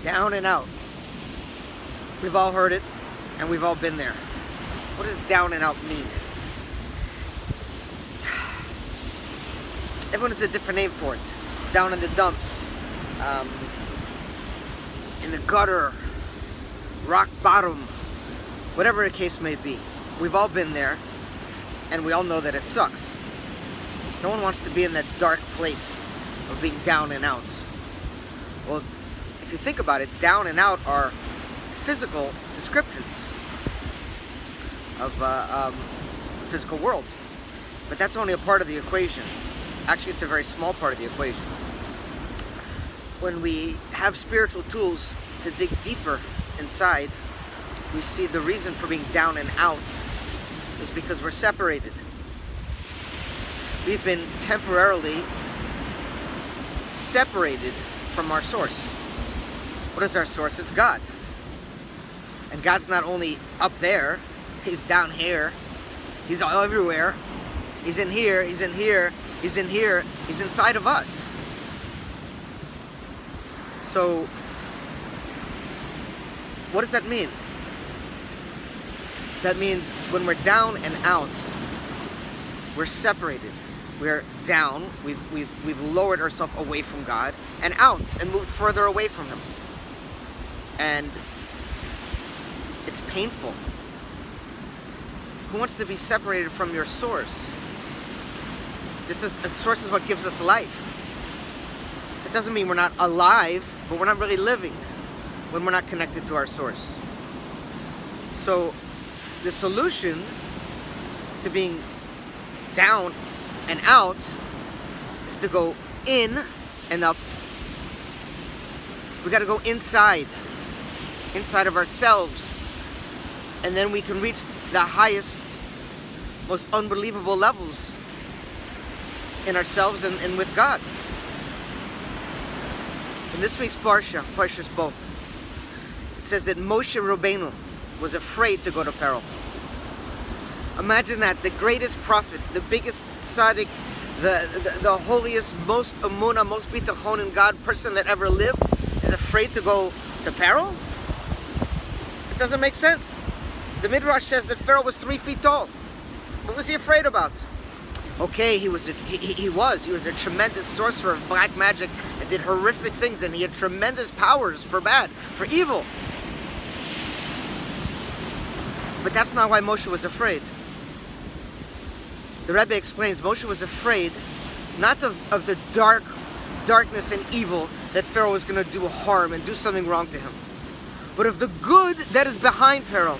Down and out. We've all heard it, and we've all been there. What does down and out mean? Everyone has a different name for it. Down in the dumps, in the gutter, rock bottom, whatever the case may be. We've all been there, and we all know that it sucks. No one wants to be in that dark place of being down and out. Well, if you think about it, down and out are physical descriptions of the physical world. But that's only a part of the equation. Actually, it's a very small part of the equation. When we have spiritual tools to dig deeper inside, we see the reason for being down and out is because we're separated. We've been temporarily separated from our source. What is our source? It's God. And God's not only up there, He's down here, He's all everywhere. He's in here, He's in here, He's in here, He's inside of us. So, what does that mean? That means when we're down and out, we're separated. We're down, we've lowered ourselves away from God, and out, and moved further away from Him. And it's painful. Who wants to be separated from your source? The source is what gives us life. It doesn't mean we're not alive, but we're not really living when we're not connected to our source. So the solution to being down and out is to go in and up. We got to go inside of ourselves, and then we can reach the highest, most unbelievable levels in ourselves and with God. In this week's Parsha, Parshas-Bo, it says that Moshe Rabbeinu was afraid to go to Pharaoh. Imagine that, the greatest prophet, the biggest tzaddik, the holiest, most emunah, most bitachon in God person that ever lived is afraid to go to Pharaoh? It doesn't make sense. The Midrash says that Pharaoh was 3 feet tall. What was he afraid about? Okay, he was a tremendous sorcerer of black magic and did horrific things, and he had tremendous powers for bad, for evil. But that's not why Moshe was afraid. The Rebbe explains Moshe was afraid not of the darkness and evil that Pharaoh was going to do harm and do something wrong to him, but of the good that is behind Pharaoh,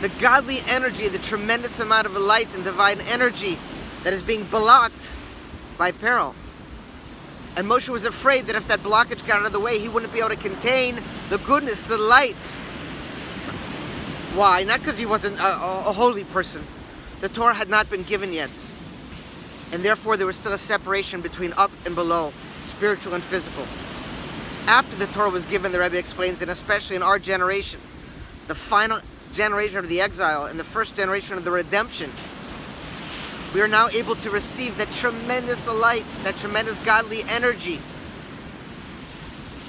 the godly energy, the tremendous amount of light and divine energy that is being blocked by Pharaoh. And Moshe was afraid that if that blockage got out of the way, he wouldn't be able to contain the goodness, the light. Why? Not because he wasn't a holy person. The Torah had not been given yet. And therefore there was still a separation between up and below, spiritual and physical. After the Torah was given, the Rebbe explains, and especially in our generation, the final generation of the exile and the first generation of the redemption, we are now able to receive that tremendous light, that tremendous godly energy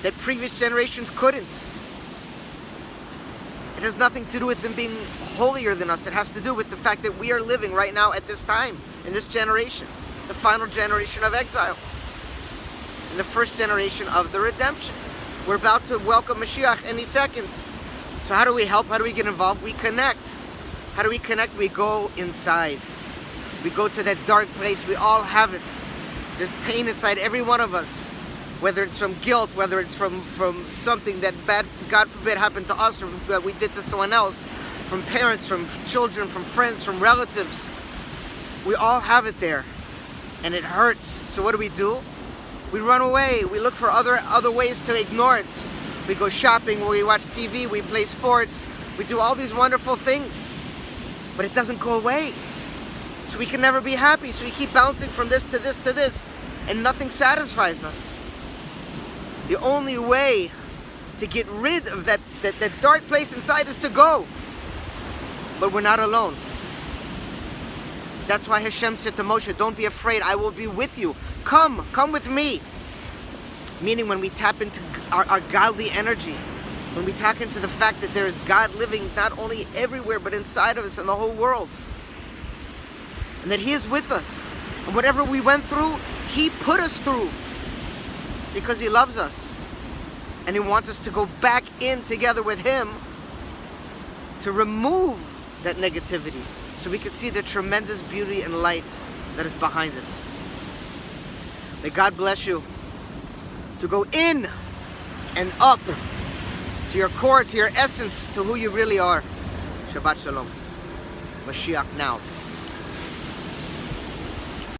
that previous generations couldn't. It has nothing to do with them being holier than us. It has to do with the fact that we are living right now at this time, in this generation, the final generation of exile, in the first generation of the redemption. We're about to welcome Mashiach any second. So how do we help? How do we get involved? We connect. How do we connect? We go inside. We go to that dark place. We all have it. There's pain inside every one of us. Whether it's from guilt, whether it's from something that bad, God forbid, happened to us or that we did to someone else, from parents, from children, from friends, from relatives. We all have it there. And it hurts. So what do? We run away. We look for other ways to ignore it. We go shopping, we watch TV, we play sports, we do all these wonderful things. But it doesn't go away. So we can never be happy. So we keep bouncing from this to this to this, and nothing satisfies us. The only way to get rid of that dark place inside is to go. But we're not alone. That's why Hashem said to Moshe, don't be afraid, I will be with you. Come with me. Meaning when we tap into our godly energy, when we tap into the fact that there is God living not only everywhere but inside of us and the whole world. And that He is with us. And whatever we went through, He put us through. Because He loves us. And He wants us to go back in together with Him to remove that negativity, so we can see the tremendous beauty and light that is behind it. May God bless you to go in and up to your core, to your essence, to who you really are. Shabbat Shalom. Mashiach now.